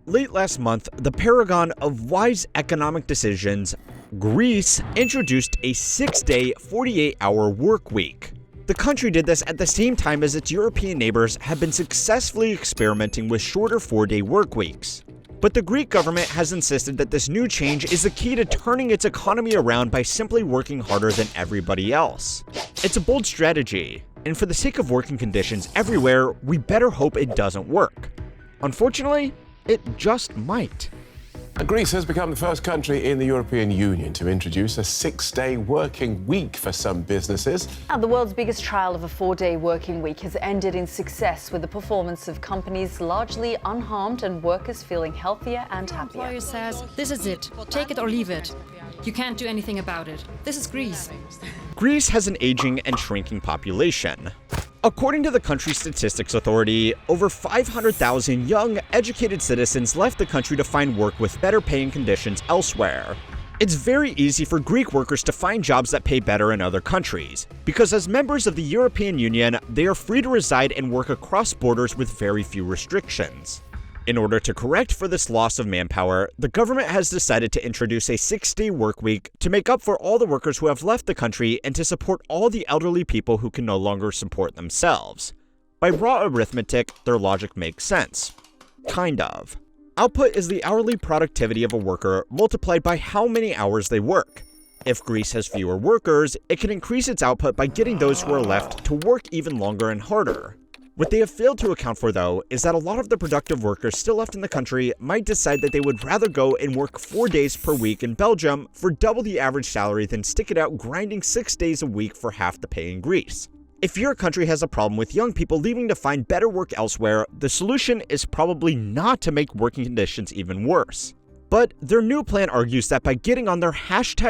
late last month, the paragon of wise economic decisions, Greece, introduced a 6-day, 48-hour work week. The country did this at the same time as its European neighbors have been successfully experimenting with shorter 4-day work weeks. But the Greek government has insisted that this new change is the key to turning its economy around by simply working harder than everybody else. It's a bold strategy, and for the sake of working conditions everywhere, we better hope it doesn't work. Unfortunately, it just might. Greece has become the first country in the European Union to introduce a 6-day working week for some businesses. The world's biggest trial of a 4-day working week has ended in success, with the performance of companies largely unharmed and workers feeling healthier and happier. The employer says, this is it, take it or leave it. You can't do anything about it. This is Greece. Greece has an aging and shrinking population. According to the country's statistics authority, over 500,000 young, educated citizens left the country to find work with better paying conditions elsewhere. It's very easy for Greek workers to find jobs that pay better in other countries, because as members of the European Union, they are free to reside and work across borders with very few restrictions. In order to correct for this loss of manpower, the government has decided to introduce a 6-day work week to make up for all the workers who have left the country and to support all the elderly people who can no longer support themselves. By raw arithmetic, their logic makes sense. Kind of. Output is the hourly productivity of a worker multiplied by how many hours they work. If Greece has fewer workers, it can increase its output by getting those who are left to work even longer and harder. What they have failed to account for, though, is that a lot of the productive workers still left in the country might decide that they would rather go and work 4 days per week in Belgium for double the average salary than stick it out grinding 6 days a week for half the pay in Greece. If your country has a problem with young people leaving to find better work elsewhere, the solution is probably not to make working conditions even worse. But their new plan argues that by getting on their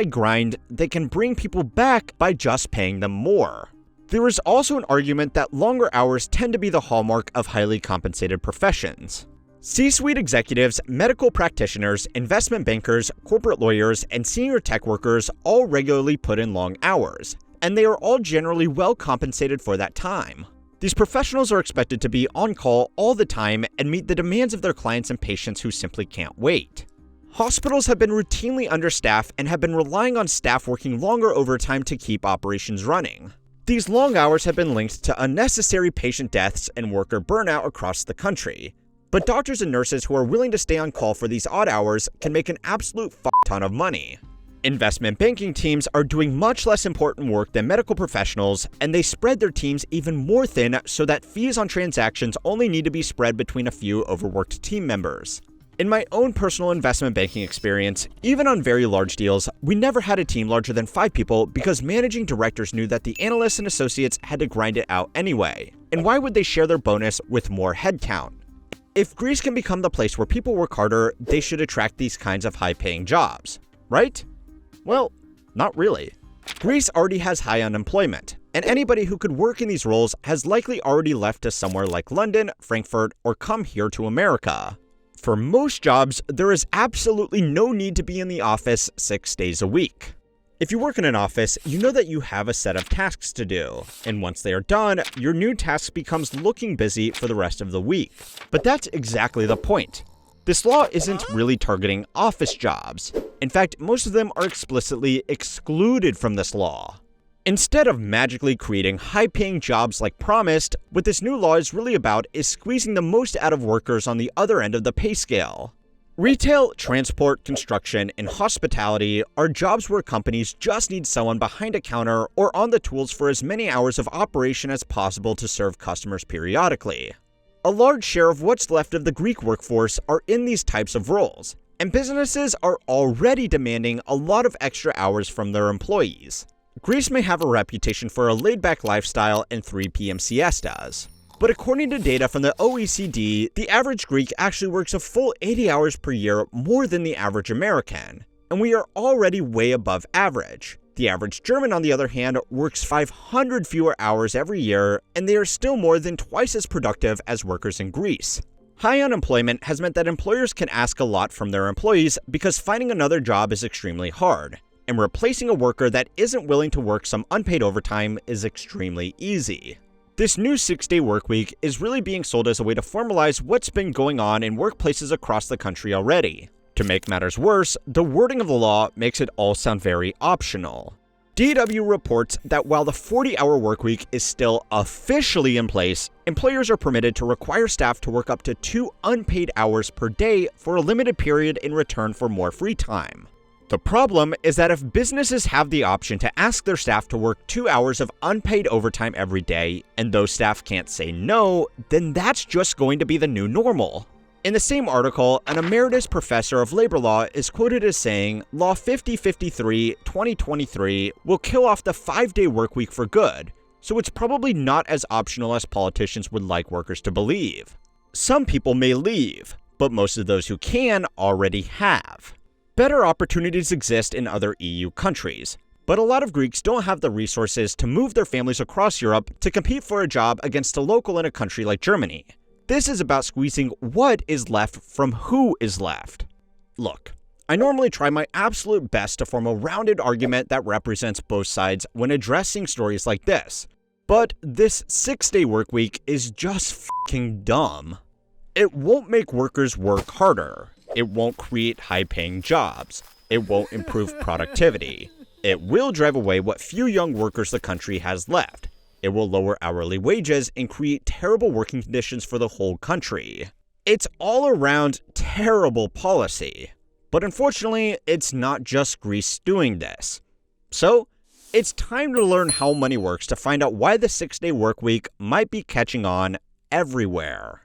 #grind, they can bring people back by just paying them more. There is also an argument that longer hours tend to be the hallmark of highly compensated professions. C-suite executives, medical practitioners, investment bankers, corporate lawyers, and senior tech workers all regularly put in long hours, and they are all generally well compensated for that time. These professionals are expected to be on call all the time and meet the demands of their clients and patients who simply can't wait. Hospitals have been routinely understaffed and have been relying on staff working longer overtime to keep operations running. These long hours have been linked to unnecessary patient deaths and worker burnout across the country. But doctors and nurses who are willing to stay on call for these odd hours can make an absolute ton of money. Investment banking teams are doing much less important work than medical professionals, and they spread their teams even more thin so that fees on transactions only need to be spread between a few overworked team members. In my own personal investment banking experience, even on very large deals, we never had a team larger than 5 people because managing directors knew that the analysts and associates had to grind it out anyway. And why would they share their bonus with more headcount? If Greece can become the place where people work harder, they should attract these kinds of high-paying jobs, right? Well, not really. Greece already has high unemployment, and anybody who could work in these roles has likely already left to somewhere like London, Frankfurt, or come here to America. For most jobs, there is absolutely no need to be in the office 6 days a week. If you work in an office, you know that you have a set of tasks to do, and once they are done, your new task becomes looking busy for the rest of the week. But that's exactly the point. This law isn't really targeting office jobs. In fact, most of them are explicitly excluded from this law. Instead of magically creating high-paying jobs like promised, what this new law is really about is squeezing the most out of workers on the other end of the pay scale. Retail, transport, construction, and hospitality are jobs where companies just need someone behind a counter or on the tools for as many hours of operation as possible to serve customers periodically. A large share of what's left of the Greek workforce are in these types of roles, and businesses are already demanding a lot of extra hours from their employees. Greece may have a reputation for a laid-back lifestyle and 3 p.m. siestas. But according to data from the OECD, the average Greek actually works a full 80 hours per year more than the average American. And we are already way above average. The average German, on the other hand, works 500 fewer hours every year, and they are still more than twice as productive as workers in Greece. High unemployment has meant that employers can ask a lot from their employees because finding another job is extremely hard. And replacing a worker that isn't willing to work some unpaid overtime is extremely easy. This new 6-day workweek is really being sold as a way to formalize what's been going on in workplaces across the country already. To make matters worse, the wording of the law makes it all sound very optional. DW reports that while the 40-hour workweek is still officially in place, employers are permitted to require staff to work up to 2 unpaid hours per day for a limited period in return for more free time. The problem is that if businesses have the option to ask their staff to work 2 hours of unpaid overtime every day, and those staff can't say no, then that's just going to be the new normal. In the same article, an emeritus professor of labor law is quoted as saying, Law 5053/2023 will kill off the 5-day workweek for good, so it's probably not as optional as politicians would like workers to believe. Some people may leave, but most of those who can already have. Better opportunities exist in other EU countries, but a lot of Greeks don't have the resources to move their families across Europe to compete for a job against a local in a country like Germany. This is about squeezing what is left from who is left. Look, I normally try my absolute best to form a rounded argument that represents both sides when addressing stories like this, but this 6-day workweek is just fucking dumb. It won't make workers work harder. It won't create high-paying jobs. It won't improve productivity. It will drive away what few young workers the country has left. It will lower hourly wages and create terrible working conditions for the whole country. It's all around terrible policy. But unfortunately, it's not just Greece doing this. So, it's time to learn how money works to find out why the 6-day workweek might be catching on everywhere.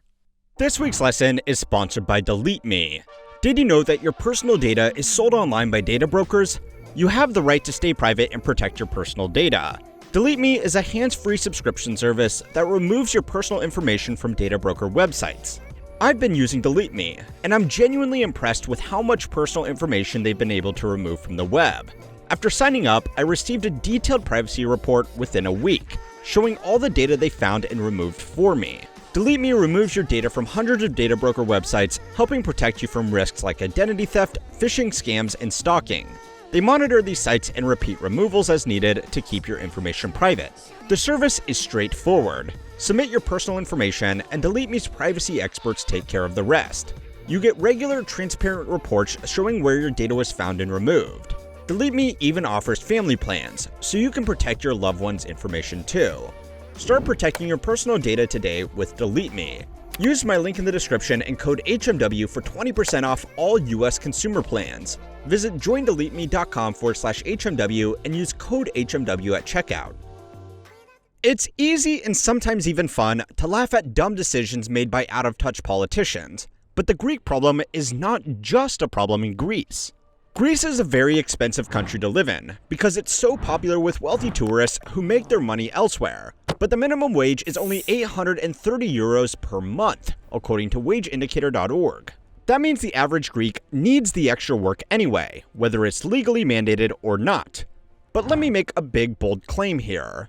This week's lesson is sponsored by Delete Me. Did you know that your personal data is sold online by data brokers? You have the right to stay private and protect your personal data. Delete Me is a hands-free subscription service that removes your personal information from data broker websites. I've been using Delete Me, and I'm genuinely impressed with how much personal information they've been able to remove from the web. After signing up, I received a detailed privacy report within a week, showing all the data they found and removed for me. Delete Me removes your data from hundreds of data broker websites, helping protect you from risks like identity theft, phishing scams, and stalking. They monitor these sites and repeat removals as needed to keep your information private. The service is straightforward. Submit your personal information, and Delete Me's privacy experts take care of the rest. You get regular, transparent reports showing where your data was found and removed. Delete Me even offers family plans, so you can protect your loved one's information too. Start protecting your personal data today with Delete Me. Use my link in the description and code HMW for 20% off all US consumer plans. Visit joindeleteme.com/HMW and use code HMW at checkout. It's easy and sometimes even fun to laugh at dumb decisions made by out-of-touch politicians, but the Greek problem is not just a problem in Greece. Greece is a very expensive country to live in because it's so popular with wealthy tourists who make their money elsewhere. But the minimum wage is only 830 euros per month, according to wageindicator.org. That means the average Greek needs the extra work anyway, whether it's legally mandated or not. But let me make a big, bold claim here.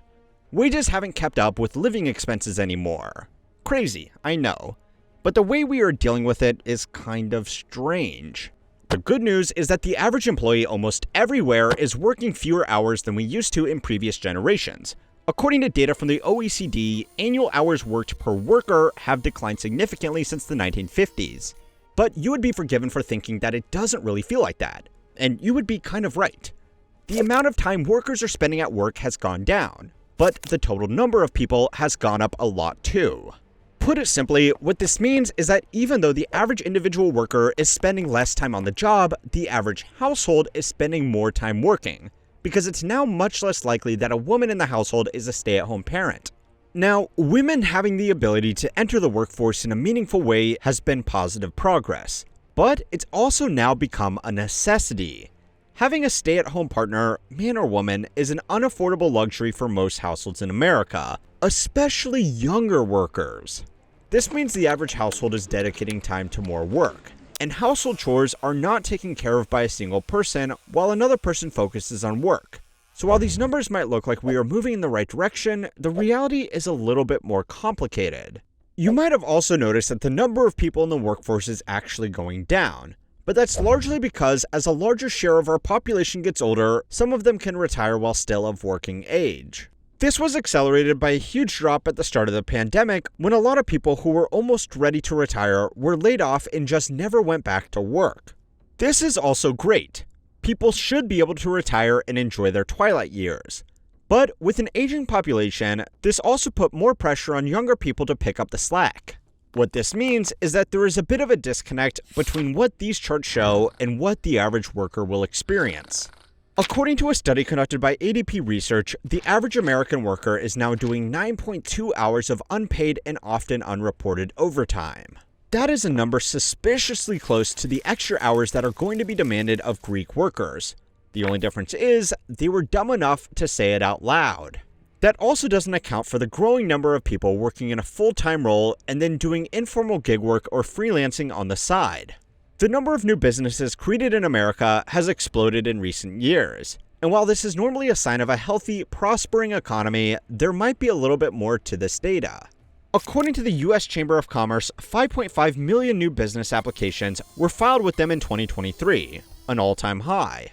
Wages haven't kept up with living expenses anymore. Crazy, I know. But the way we are dealing with it is kind of strange. The good news is that the average employee almost everywhere is working fewer hours than we used to in previous generations. According to data from the OECD, annual hours worked per worker have declined significantly since the 1950s. But you would be forgiven for thinking that it doesn't really feel like that. And you would be kind of right. The amount of time workers are spending at work has gone down, but the total number of people has gone up a lot too. Put it simply, what this means is that even though the average individual worker is spending less time on the job, the average household is spending more time working, because it's now much less likely that a woman in the household is a stay-at-home parent. Now, women having the ability to enter the workforce in a meaningful way has been positive progress, but it's also now become a necessity. Having a stay-at-home partner, man or woman, is an unaffordable luxury for most households in America, especially younger workers. This means the average household is dedicating time to more work, and household chores are not taken care of by a single person while another person focuses on work. So while these numbers might look like we are moving in the right direction, the reality is a little bit more complicated. You might have also noticed that the number of people in the workforce is actually going down, but that's largely because as a larger share of our population gets older, some of them can retire while still of working age. This was accelerated by a huge drop at the start of the pandemic when a lot of people who were almost ready to retire were laid off and just never went back to work. This is also great. People should be able to retire and enjoy their twilight years. But with an aging population, this also put more pressure on younger people to pick up the slack. What this means is that there is a bit of a disconnect between what these charts show and what the average worker will experience. According to a study conducted by ADP Research, the average American worker is now doing 9.2 hours of unpaid and often unreported overtime. That is a number suspiciously close to the extra hours that are going to be demanded of Greek workers. The only difference is they were dumb enough to say it out loud. That also doesn't account for the growing number of people working in a full-time role and then doing informal gig work or freelancing on the side. The number of new businesses created in America has exploded in recent years. And while this is normally a sign of a healthy, prospering economy, there might be a little bit more to this data. According to the U.S. Chamber of Commerce, 5.5 million new business applications were filed with them in 2023, an all-time high.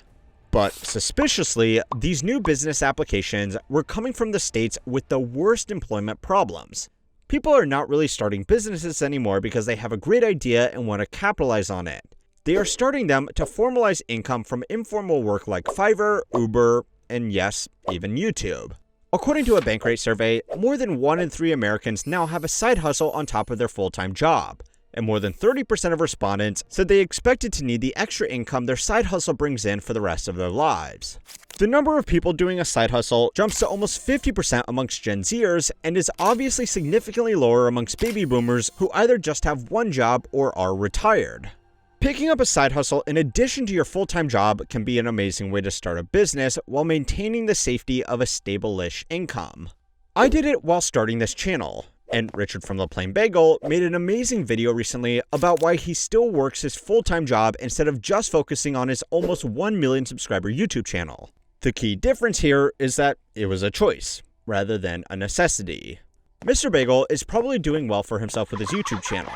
But suspiciously, these new business applications were coming from the states with the worst employment problems. People are not really starting businesses anymore because they have a great idea and want to capitalize on it. They are starting them to formalize income from informal work like Fiverr, Uber, and yes, even YouTube. According to a Bankrate survey, more than 1 in 3 Americans now have a side hustle on top of their full-time job, and more than 30% of respondents said they expected to need the extra income their side hustle brings in for the rest of their lives. The number of people doing a side hustle jumps to almost 50% amongst Gen Zers and is obviously significantly lower amongst baby boomers who either just have one job or are retired. Picking up a side hustle in addition to your full-time job can be an amazing way to start a business while maintaining the safety of a stable-ish income. I did it while starting this channel, and Richard from The Plain Bagel made an amazing video recently about why he still works his full-time job instead of just focusing on his almost 1 million subscriber YouTube channel. The key difference here is that it was a choice, rather than a necessity. Mr. Bagel is probably doing well for himself with his YouTube channel,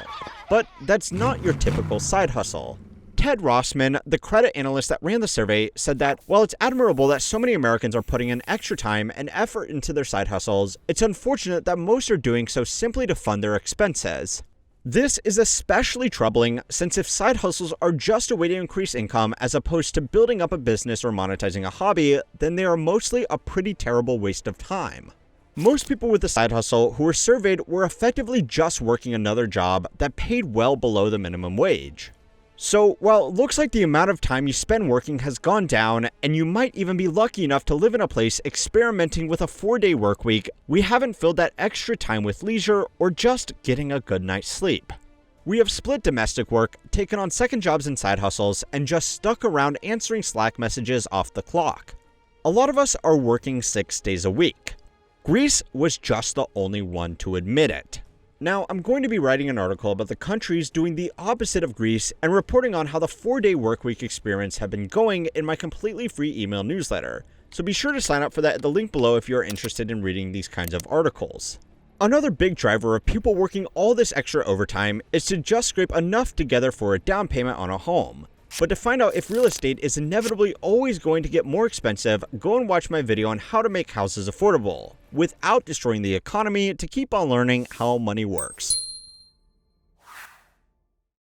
but that's not your typical side hustle. Ted Rossman, the credit analyst that ran the survey, said that while it's admirable that so many Americans are putting in extra time and effort into their side hustles, it's unfortunate that most are doing so simply to fund their expenses. This is especially troubling since if side hustles are just a way to increase income as opposed to building up a business or monetizing a hobby, then they are mostly a pretty terrible waste of time. Most people with a side hustle who were surveyed were effectively just working another job that paid well below the minimum wage. So while it looks like the amount of time you spend working has gone down, and you might even be lucky enough to live in a place experimenting with a 4-day work week, we haven't filled that extra time with leisure or just getting a good night's sleep. We have split domestic work, taken on second jobs and side hustles, and just stuck around answering Slack messages off the clock. A lot of us are working 6 days a week. Greece was just the only one to admit it. Now, I'm going to be writing an article about the countries doing the opposite of Greece and reporting on how the 4-day workweek experiments have been going in my completely free email newsletter, so be sure to sign up for that at the link below if you're interested in reading these kinds of articles. Another big driver of people working all this extra overtime is to just scrape enough together for a down payment on a home. But to find out if real estate is inevitably always going to get more expensive, go and watch my video on how to make houses affordable, without destroying the economy, to keep on learning how money works.